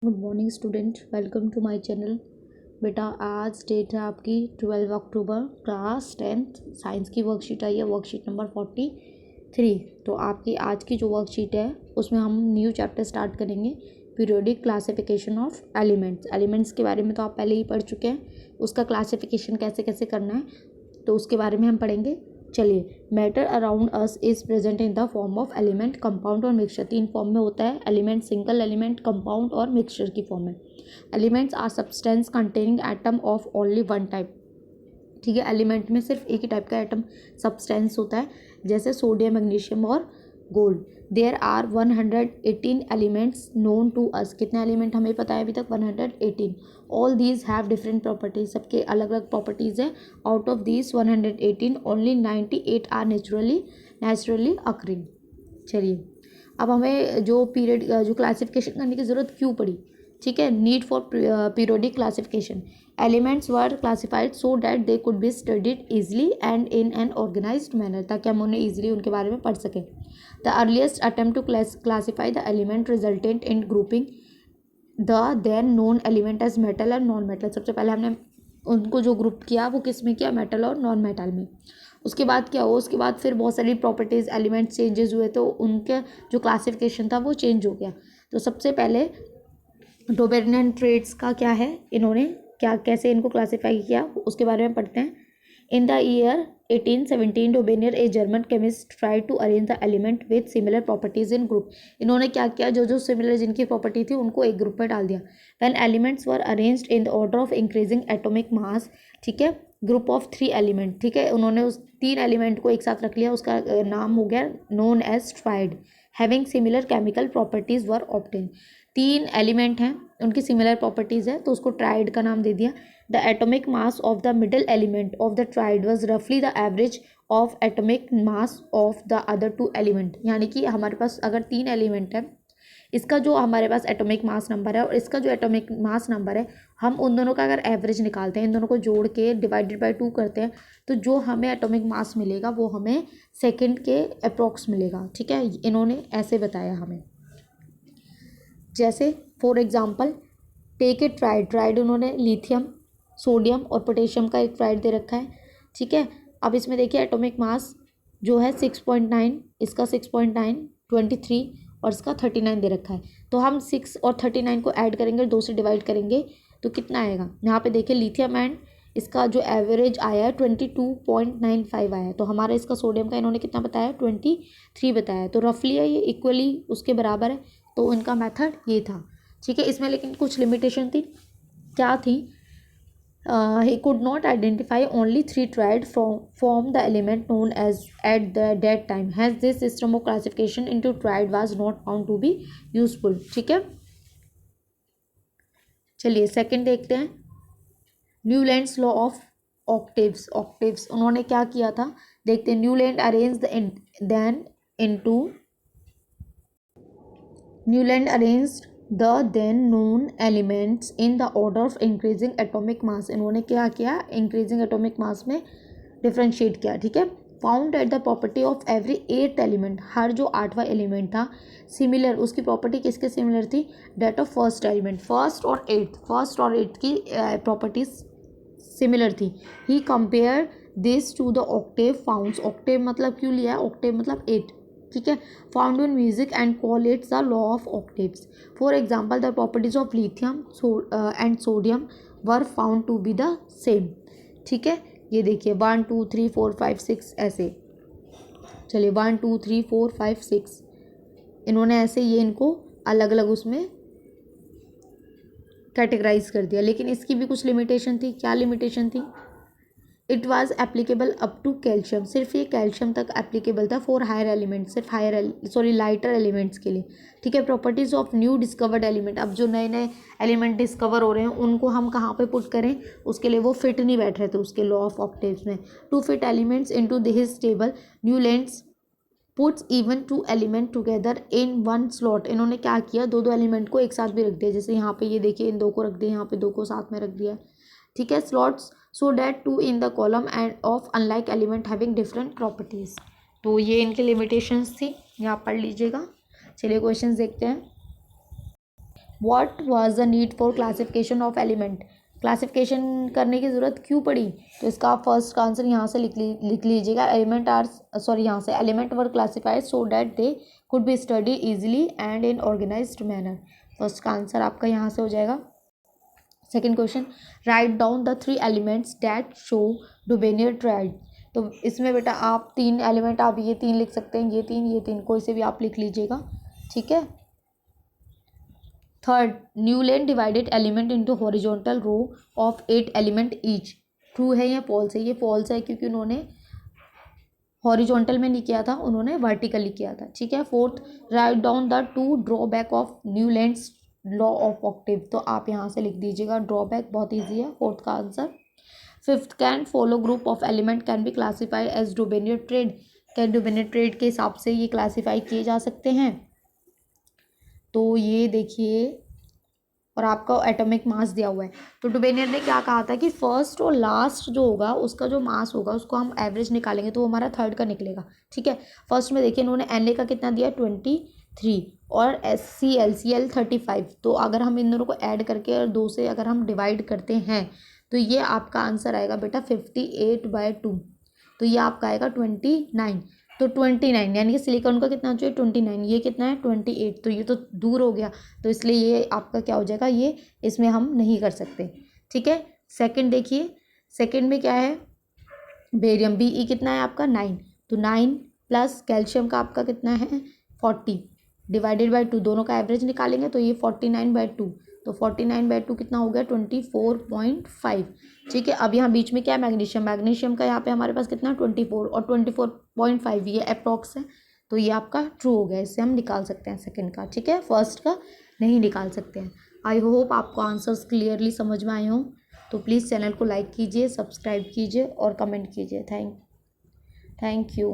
Good morning student, welcome to my channel. बेटा आज date है आपकी 12 अक्टूबर। क्लास 10th साइंस की वर्कशीट आई है, वर्कशीट नंबर 43। तो आपकी आज की जो वर्कशीट है उसमें हम न्यू चैप्टर स्टार्ट करेंगे, periodic classification of elements. Elements के बारे में तो आप पहले ही पढ़ चुके हैं, उसका क्लासिफिकेशन कैसे कैसे करना है तो उसके बारे में हम पढ़ेंगे। चलिए, matter around us is present in the form of element, compound और मिक्सचर। 3 फॉर्म में होता है एलिमेंट, सिंगल एलिमेंट, कंपाउंड और मिक्सचर की फॉर्म में। Elements are substance containing atom of only one type. ठीक है, एलिमेंट में सिर्फ एक ही टाइप का एटम सब्सटेंस होता है, जैसे सोडियम, मैग्नीशियम और gold. There are 118 elements known to us. कितने एलिमेंट हमें पता है अभी तक? 118। All these have different properties, सबके अलग अलग प्रॉपर्टीज है। Out of these 118 only 98 are naturally occurring. चलिए, अब हमें जो पीरियड जो क्लासिफिकेशन करने की ज़रूरत क्यों पड़ी? ठीक है, need for periodic classification. Elements were classified so that they could be studied easily and in an organised manner, ताकि हम उन्हें ईजिली उनके बारे में पढ़ सकें। The earliest attempt to classify the element resultant in grouping the then known element as metal and non metal. सबसे पहले हमने उनको जो ग्रुप किया वो किस में किया? मेटल और नॉन मेटल में। उसके बाद क्या हुआ? उसके बाद फिर बहुत सारी प्रॉपर्टीज़, एलिमेंट्स चेंजेस हुए, तो उनके जो क्लासिफिकेशन था वो चेंज हो गया। तो सबसे पहले डोमिनेंट ट्रेड्स का क्या है, इन्होंने क्या कैसे इनको क्लासीफाई किया उसके बारे में पढ़ते हैं। In the year 1817 Dobereiner a German chemist try to arrange the element with similar properties in group. इन्होंने क्या किया? जो जो सिमिलर जिनकी प्रॉपर्टी थी उनको एक ग्रुप में डाल दिया। When elements were arranged in the order of increasing atomic mass, ठीक है, ग्रुप ऑफ 3 एलिमेंट, ठीक है, उन्होंने उस 3 एलिमेंट को एक साथ रख लिया, उसका नाम हो गया known as triad. Having similar chemical properties were obtain. 3 element हैं, उनकी सिमिलर प्रॉपर्टीज़ है, तो उसको ट्राइड का नाम दे दिया। The atomic mass of the middle element of the triad was रफली the average of atomic mass of the other 2 element. यानी कि हमारे पास अगर 3 एलिमेंट है, इसका जो हमारे पास एटॉमिक मास नंबर है और इसका जो एटॉमिक मास नंबर है, हम उन दोनों का अगर एवरेज निकालते हैं, इन दोनों को जोड़ के डिवाइडेड बाय 2 करते हैं, तो जो हमें एटॉमिक मास मिलेगा वो हमें सेकेंड के अप्रॉक्स मिलेगा। ठीक है, इन्होंने ऐसे बताया हमें। जैसे for example take a triad. Triad उन्होंने लिथियम, सोडियम और पोटेशियम का एक ट्राइड दे रखा है। ठीक है, अब इसमें देखिए एटॉमिक मास जो है 6.9, इसका 6.9, 23 और इसका 39 दे रखा है। तो हम 6 और 39 को ऐड करेंगे, 2 से डिवाइड करेंगे तो कितना आएगा? यहाँ पे देखिए लिथियम एंड इसका जो एवरेज आया है 22.95 आया है। तो हमारा इसका सोडियम का इन्होंने कितना बताया? 23 बताया है। तो रफली है ये इक्वली उसके बराबर है। तो इनका मेथड ये था। ठीक है, इसमें लेकिन कुछ लिमिटेशन थी। क्या थी? he could not identify only 3 triad form the element known as at that time. Hence this system of classification into triad was not found to be useful. ठीक है, चलिए सेकंड देखते हैं। Newlands law of octaves. Octaves उन्होंने क्या किया था देखते हैं। Newland arrange them into Newland arranged the then known elements in the order of increasing atomic mass. इन्होंने क्या किया? increasing atomic mass में डिफ्रेंशिएट किया। ठीक है, found at the property of every 8th element. हर जो 8वां एलिमेंट था सिमिलर, उसकी प्रॉपर्टी किसके सिमिलर थी? That of first element. First और एट्थ की प्रॉपर्टीज सिमिलर थी। He compare this to the octave founds. Octave मतलब क्यों लिया है? ऑक्टेव मतलब 8। ठीक है, found in music and call its the law of octaves. For example the properties of lithium and sodium were found to be the same. ठीक है, ये देखिए 1 2 3 4 5 6 ऐसे। चलिए 1 2 3 4 5 6 इन्होंने ऐसे ये इनको अलग अलग उसमें कैटेगराइज कर दिया। लेकिन इसकी भी कुछ लिमिटेशन थी। क्या लिमिटेशन थी? It was applicable up to calcium. सिर्फ ये कैल्शियम तक एप्लीकेबल था फॉर हायर एलिमेंट, सिर्फ लाइटर एलिमेंट्स के लिए। ठीक है, properties of new discovered element. अब जो नए नए एलिमेंट डिस्कवर हो रहे हैं उनको हम कहाँ पे पुट करें, उसके लिए वो फिट नहीं बैठ रहे थे उसके लॉ ऑफ ऑक्टेव्स में। To fit elements into this table Newlands puts even 2 element together in 1 slot. इन्होंने क्या किया? 2 एलिमेंट को एक साथ भी रख दिया। जैसे यहाँ पे ये देखिए इन 2 को रख दिया, यहाँ पे 2 को साथ में रख दिया। ठीक है, slots so that 2 in the column end of unlike element having different properties. तो ये इनके लिमिटेशंस थी, यहाँ पढ़ लीजिएगा। चलिए क्वेश्चन देखते हैं। What was the need for classification of element, classification करने की ज़रूरत क्यों पड़ी? तो इसका आप फर्स्ट का आंसर यहाँ से लिख लीजिएगा। यहाँ से element were classified so that they could be study easily and in organized manner. First का आंसर आपका यहाँ से हो जाएगा। Second question, right down the 3 elements that show Dobereiner triad. तो इसमें बेटा आप 3 एलिमेंट, आप ये 3 लिख सकते हैं, ये 3 कोई से भी आप लिख लीजिएगा, ठीक है। Third, Newland divided element into horizontal row of 8 element each. True है या फॉल्स है? ये फॉल्स है क्योंकि उन्होंने हॉरिजॉन्टल में नहीं किया था, उन्होंने वर्टिकली किया था, ठीक है। Fourth, right down the 2 drawback of Newlands law of Octave. तो आप यहाँ से लिख दीजिएगा ड्रॉबैक, बहुत ईजी है, फोर्थ का answer. Fifth, can follow group of element can be classified as Dobereiner triad. क्या डुबेनियर ट्रेड के हिसाब से ये क्लासीफाई किए जा सकते हैं? तो ये देखिए, और आपका एटॉमिक मास दिया हुआ है। तो डुबेनियर ने क्या कहा था कि फर्स्ट और लास्ट जो होगा उसका जो मास होगा उसको हम एवरेज निकालेंगे तो वो हमारा थर्ड का निकलेगा, ठीक है। फर्स्ट में देखिए इन्होंने Na का कितना दिया, 23, और SCl 35। तो अगर हम इन दोनों को ऐड करके और 2 से अगर हम डिवाइड करते हैं तो ये आपका आंसर आएगा बेटा 58/2। तो ये आपका आएगा 29। तो 29 यानी कि सिलिकॉन का कितना चाहिए, 29, ये कितना है 28। तो ये तो दूर हो गया, तो इसलिए ये आपका क्या हो जाएगा, ये इसमें हम नहीं कर सकते, ठीक है। सेकंड देखिए, सेकंड में क्या है, बेरियम Be कितना है आपका 9। तो 9 प्लस कैल्शियम का आपका कितना है 40 डिवाइडेड बाई 2, दोनों का एवरेज निकालेंगे तो ये 49/2। तो 49/2 कितना हो गया 24.5, ठीक है। अब यहाँ बीच में क्या है, मैग्नीशियम का यहाँ पे हमारे पास कितना 24 और 24.5 ये अप्रॉक्स है। तो ये आपका ट्रू हो गया, इससे हम निकाल सकते हैं सेकंड का, ठीक है, फर्स्ट का नहीं निकाल सकते हैं। आई होप आपको आंसर्स क्लियरली समझ में आए हों। तो प्लीज़ चैनल को लाइक कीजिए, सब्सक्राइब कीजिए और कमेंट कीजिए। Thank you.